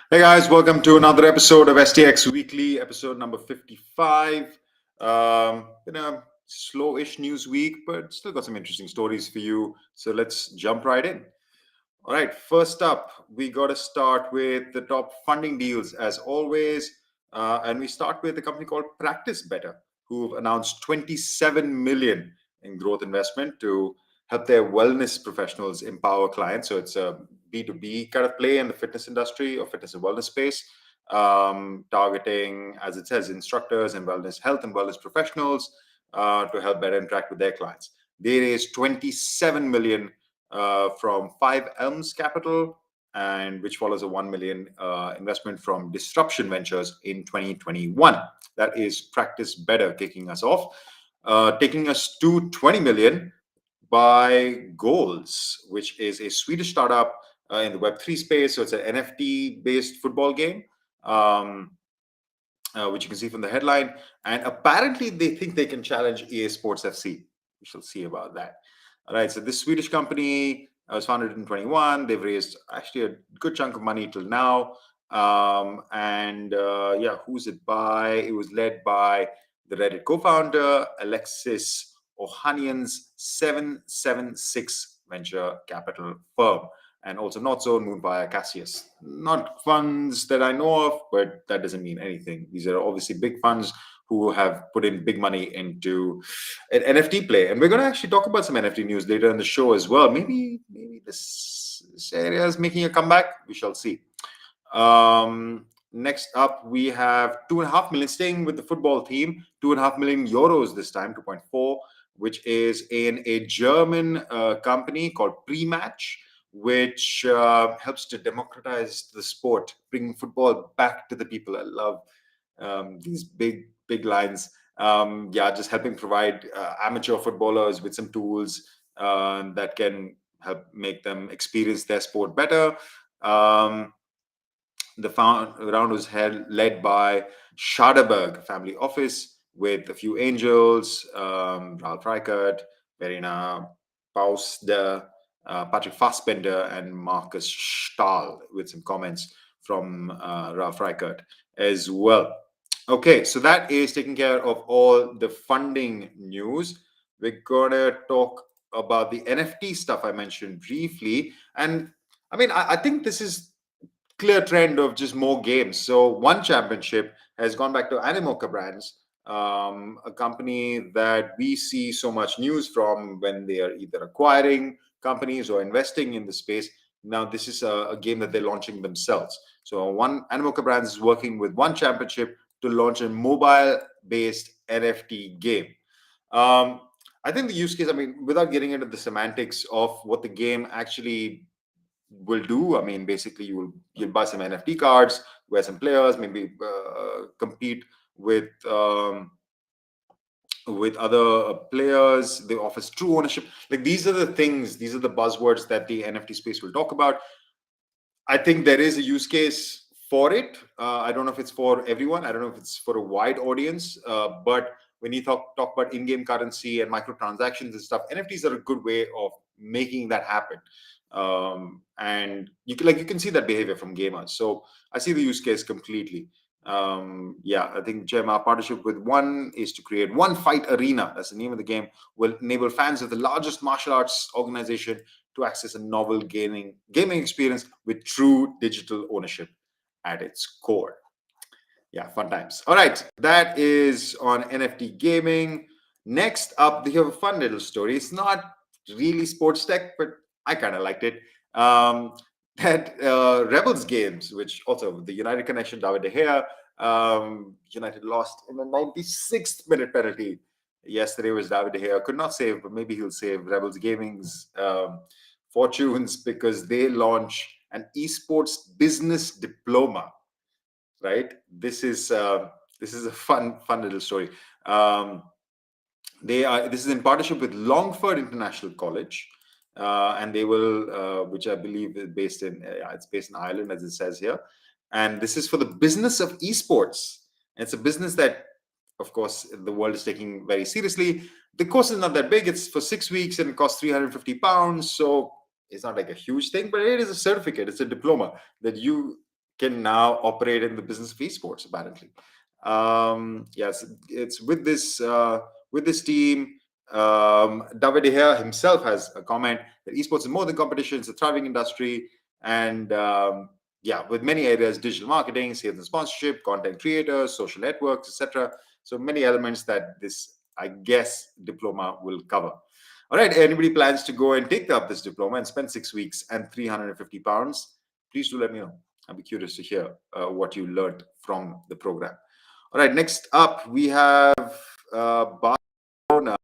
Hey guys, welcome to another episode of STX Weekly, episode number 55. Been a slow-ish news week, but still got some interesting stories for you. So let's jump right in. All right, first up, we got to start with the top funding deals as always. And we start with a company called Practice Better, who've announced 27 million in growth investment to help their wellness professionals empower clients. So it's a B2B kind of play in the fitness industry or fitness and wellness space, targeting, as it says, instructors and wellness, health and wellness professionals to help better interact with their clients. They raised 27 million from Five Elms Capital, and which follows a 1 million investment from Disruption Ventures in 2021. That is Practice Better kicking us off, taking us to 20 million by Goals, which is a Swedish startup in the Web3 space. So it's an NFT based football game. Which you can see from the headline. And apparently, they think they can challenge EA Sports FC. We shall see about that. All right. So this Swedish company was founded in 21. They've raised actually a good chunk of money till now. Yeah, who's it by? It was led by the Reddit co-founder Alexis Ohanian's 776 venture capital firm, and also not so owned by Cassius. Not funds that I know of, but that doesn't mean anything. These are obviously big funds who have put in big money into an NFT play. And we're going to actually talk about some NFT news later in the show as well. Maybe this area is making a comeback. We shall see. Next up, we have 2.5 million, staying with the football theme, 2.5 million euros this time, 2.4, which is in a German company called Prematch, which helps to democratize the sport, bring football back to the people. I love these big lines. Yeah, just helping provide amateur footballers with some tools that can help make them experience their sport better. The round was led by Schaderberg family office with a few angels, Ralph Reichert, Verena Pausder, Patrick Fassbender, and Markus Stahl, with some comments from Ralph Reichert as well. Okay, so that is taking care of all the funding news. We're going to talk about the NFT stuff I mentioned briefly. And I mean, I think this is clear trend of just more games. So one championship has gone back to Animoca Brands, a company that we see so much news from when they are either acquiring companies or investing in the space. Now this is a game that they're launching themselves. So one Animoca Brands is working with one championship to launch a mobile-based NFT game. I think the use case, I mean, without getting into the semantics of what the game actually will do. I mean, basically, you'll buy some NFT cards, wear some players, maybe compete with other players. They offer true ownership. Like these are the things, these are the buzzwords that the NFT space will talk about. I think there is a use case for it. I don't know if it's for everyone. I don't know if it's for a wide audience. But when you talk about in-game currency and microtransactions and stuff, NFTs are a good way of making that happen. And you can see that behavior from gamers. So I see the use case completely. Yeah, I think Gem, our partnership with One is to create One Fight Arena. That's the name of the game. Will enable fans of the largest martial arts organization to access a novel gaming experience with true digital ownership at its core. Yeah, fun times. All right, that is on NFT gaming. Next up, we have a fun little story. It's not really sports tech, but I kind of liked it. That Rebels games, which also the United connection, David De Gea, United lost in the 96th minute penalty. Yesterday was David De Gea. Could not save, but maybe he'll save Rebels Gaming's fortunes because they launch an esports business diploma. Right? This is a fun little story. This is in partnership with Longford International College, and they will, which I believe is based in it's based in Ireland, as it says here. And this is for the business of esports. And it's a business that, of course, the world is taking very seriously. The course is not that big. It's for 6 weeks and it costs £350. So it's not like a huge thing, but it is a certificate. It's a diploma that you can now operate in the business of esports, apparently. Yes, it's with this team. David De Gea himself has a comment that esports is more than competition; it's a thriving industry, and yeah, with many areas: digital marketing, sales and sponsorship, content creators, social networks, etc. So many elements that this, I guess, diploma will cover. All right, anybody plans to go and take up this diploma and spend 6 weeks and £350? Please do let me know. I'll be curious to hear what you learned from the program. All right, next up we have Barcelona,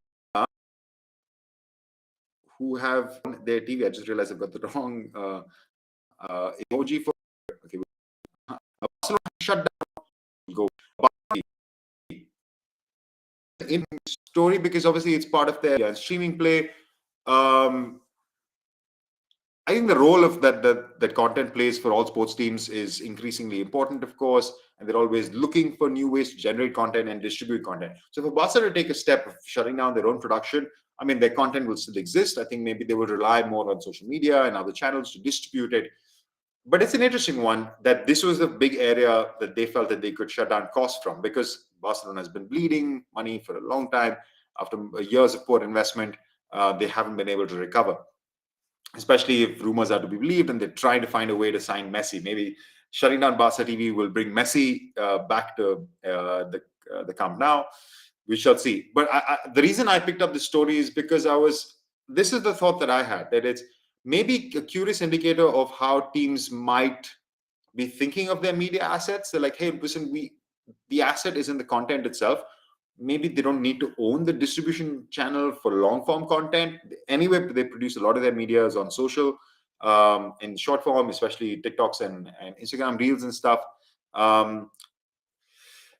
who have their TV. I just realized I've got the wrong emoji for. Okay, Barcelona shut down. Go in story because obviously it's part of their streaming play. I think the role of that content plays for all sports teams is increasingly important, of course, and they're always looking for new ways to generate content and distribute content. So for Barca to take a step of shutting down their own production, I mean, their content will still exist. I think maybe they will rely more on social media and other channels to distribute it. But it's an interesting one that this was a big area that they felt that they could shut down costs from, because Barcelona has been bleeding money for a long time. After years of poor investment, they haven't been able to recover, especially if rumors are to be believed, and they're trying to find a way to sign Messi. Maybe shutting down Barca TV will bring Messi back to the Camp Nou. We shall see. But the reason I picked up this story is because this is the thought that I had, that it's maybe a curious indicator of how teams might be thinking of their media assets. They're like, hey, listen, the asset is in the content itself. Maybe they don't need to own the distribution channel for long form content. Anyway, they produce a lot of their media on social, in short form, especially TikToks and Instagram Reels and stuff.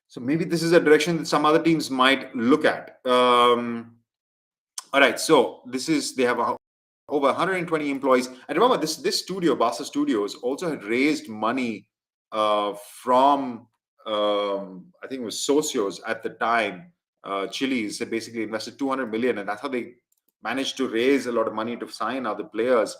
So maybe this is a direction that some other teams might look at. All right, so they have over 120 employees. And remember, this studio, Barca Studios, also had raised money from I think it was socios at the time. Chili's had basically invested 200 million, and that's how they managed to raise a lot of money to sign other players.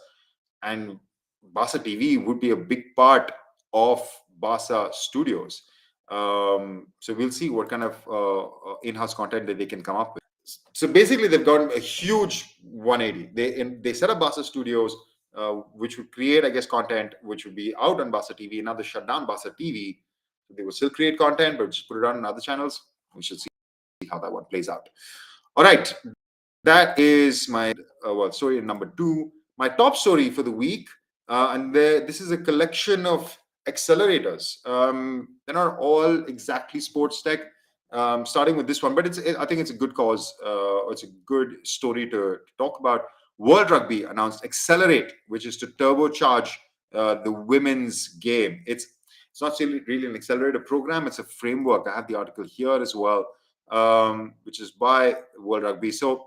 And Barca TV would be a big part of Barca Studios. So we'll see what kind of in-house content that they can come up with. So basically, they've gotten a huge 180. They set up Barca Studios, which would create, I guess, content which would be out on Barca TV. Now they shut down Barca TV. So they will still create content, but just put it on other channels. We should see how that one plays out. All right, that is my story number 2. My top story for the week, this is a collection of accelerators. They're not all exactly sports tech. Starting with this one, but I think it's a good cause. It's a good story to talk about. World Rugby announced Accelerate, which is to turbocharge the women's game. It's not really an accelerator program. It's a framework. I have the article here as well, which is by World Rugby. So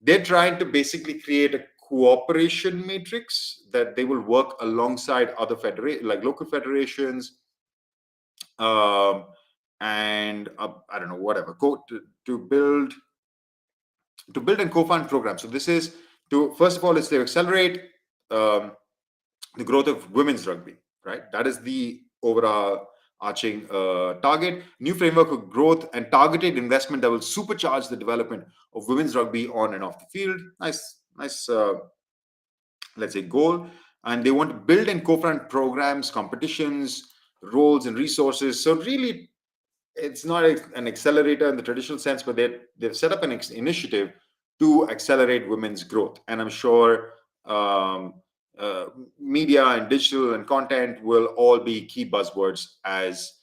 they're trying to basically create a cooperation matrix that they will work alongside other like local federations, and I don't know, whatever, to build and co-fund programs. So this is to, first of all, it's to accelerate the growth of women's rugby, right? That is the overall arching target. New framework of growth and targeted investment that will supercharge the development of women's rugby on and off the field. Nice, let's say, goal. And they want to build and co-fund programs, competitions, roles, and resources. So really, it's not an accelerator in the traditional sense, but they've set up an initiative to accelerate women's growth. And I'm sure media and digital and content will all be key buzzwords as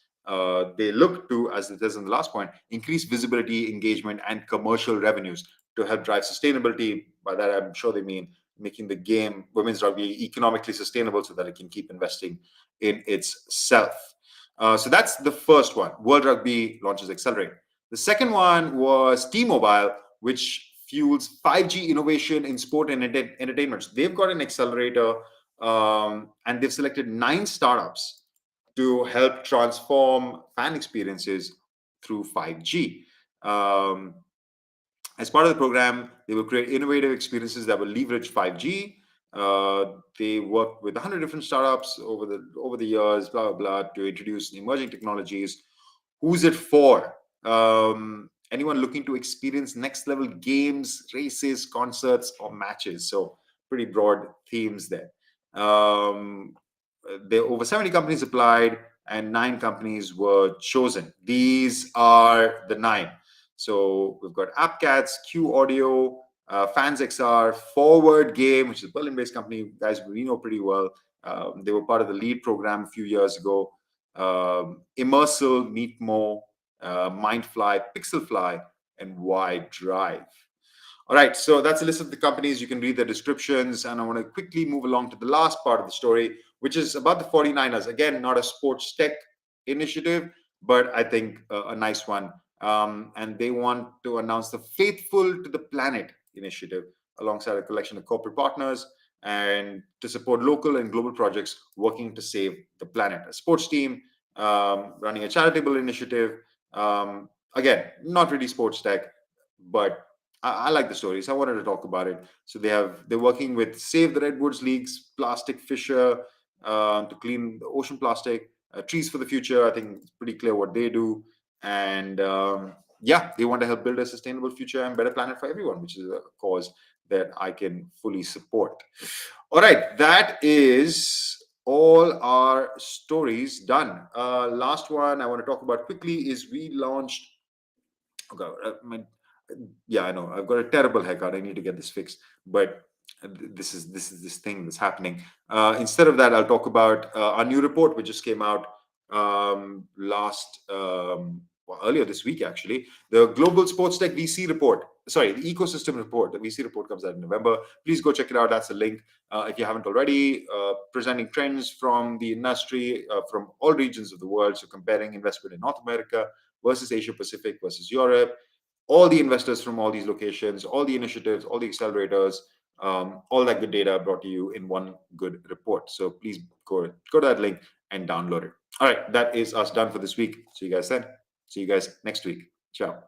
they look to, as it is in the last point, increase visibility, engagement, and commercial revenues to help drive sustainability. By that, I'm sure they mean making the game, women's rugby, economically sustainable so that it can keep investing in itself. So that's the first one. World Rugby launches Accelerate. The second one was T-Mobile, which fuels 5G innovation in sport and entertainment. They've got an accelerator, and they've selected 9 startups to help transform fan experiences through 5G. As part of the program, they will create innovative experiences that will leverage 5G They worked with 100 different startups over the years, blah blah blah, to introduce emerging technologies. Who's it for? Anyone looking to experience next level games, races, concerts, or matches. So pretty broad themes there. Um, there over 70 companies applied and 9 companies were chosen. These are the 9. So we've got AppCats, Q Audio, FansXR, Forward Game, which is a Berlin-based company, guys we know pretty well. They were part of the lead program a few years ago. Immersal, Meetmo, Mindfly, Pixelfly, and Y Drive. All right, so that's a list of the companies. You can read the descriptions, and I want to quickly move along to the last part of the story, which is about the 49ers. Again, not a sports tech initiative, but I think a nice one. And they want to announce the Faithful to the Planet initiative alongside a collection of corporate partners and to support local and global projects working to save the planet. A sports team running a charitable initiative. Again, not really sports tech, but I like the story, so I wanted to talk about it. So they're working with Save the Redwoods League's Plastic Fisher to clean the ocean plastic. Trees for the Future, I think it's pretty clear what they do, and yeah, they want to help build a sustainable future and better planet for everyone, which is a cause that I can fully support. All right, that is all our stories done. Last one I want to talk about quickly is we launched. Okay, yeah, I know I've got a terrible haircut. I need to get this fixed, but this thing that's happening. Instead of that, I'll talk about our new report, which just came out earlier this week, actually. The Global Sports Tech VC report. Sorry, the ecosystem report. The VC report comes out in November. Please go check it out. That's a link if you haven't already. Presenting trends from the industry from all regions of the world. So comparing investment in North America versus Asia Pacific versus Europe, all the investors from all these locations, all the initiatives, all the accelerators, all that good data brought to you in one good report. So please go to that link and download it. All right, that is us done for this week. See you guys then. See you guys next week. Ciao.